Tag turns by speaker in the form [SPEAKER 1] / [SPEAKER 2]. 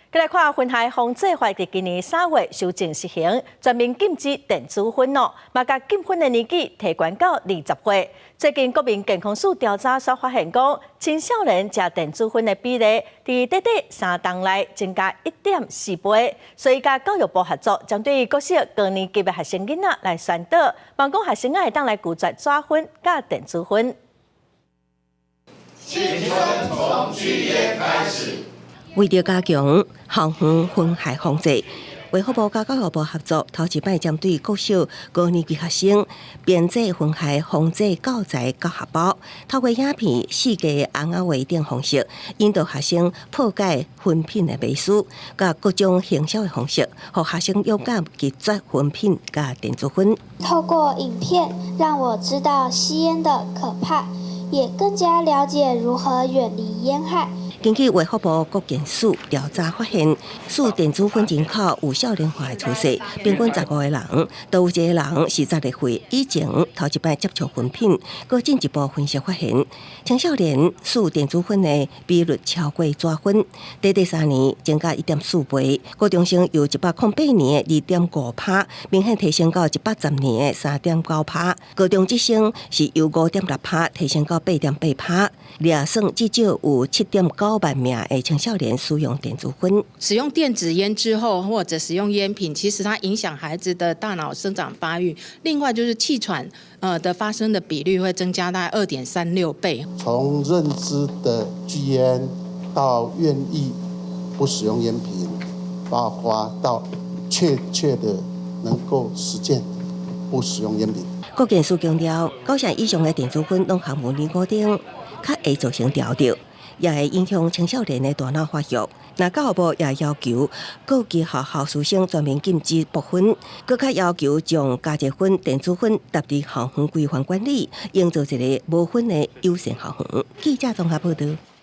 [SPEAKER 1] 再来看烟害防治法，伫今年3月修正实行，全面禁止电子烟咯，嘛甲禁烟的年纪提悬到20岁。最近国民健康署调查所发现，讲青少年食电子烟的比例，伫短3档内增加1.4倍。所以，甲教育部合作，针对各式高年级的学生囡仔来宣导，望讲学生会当来拒绝抓烟甲电子烟。
[SPEAKER 2] 青春从戒烟开始。
[SPEAKER 3] 为着加强校园烟害防治，卫福部甲教育部合作，头一摆针对国小高年级学生编制烟害防治教材教学包，透过影片、世界红仔画等方式，引导学生破解烟品的迷思，甲各种行销的方式，让学生勇敢拒绝烟品甲电子烟。
[SPEAKER 4] 透过影片，让我知道吸烟的可怕，也更加了解如何远离烟害。
[SPEAKER 3] 根据卫福部国健署调查发现，数电子烟人口有少年化的趋势，平均15个人，都有1个人是10个岁以前头一摆接触烟品。更进一步分析发现，青少年数电子烟的比率超过抓烟，第3年增加1.4倍，高中生由108年的2.5%，明显提升到110年的3.9%，高中职生是由5.6%提升到8.8%，掠算至少有7.9万名的青少年使用电子烟。
[SPEAKER 5] 使用电子烟之后，或者使用烟品，其实它影响孩子的大脑生长发育。另外就是气喘的发生的比率会增加大概2.36倍。
[SPEAKER 6] 从认知的拒烟到愿意不使用烟品，爆发到确切的能够实践不使用烟品。
[SPEAKER 3] 国健署强调，9项以上的电子烟拢含有尼古丁，较会造成调调，也会影响青少年的大脑发育。那教育部也要求各级学校师生全面禁止部分，更较要求将加热烟、电子烟纳入校园规范管理，营造一个无烟的友善校园。记者综合报道。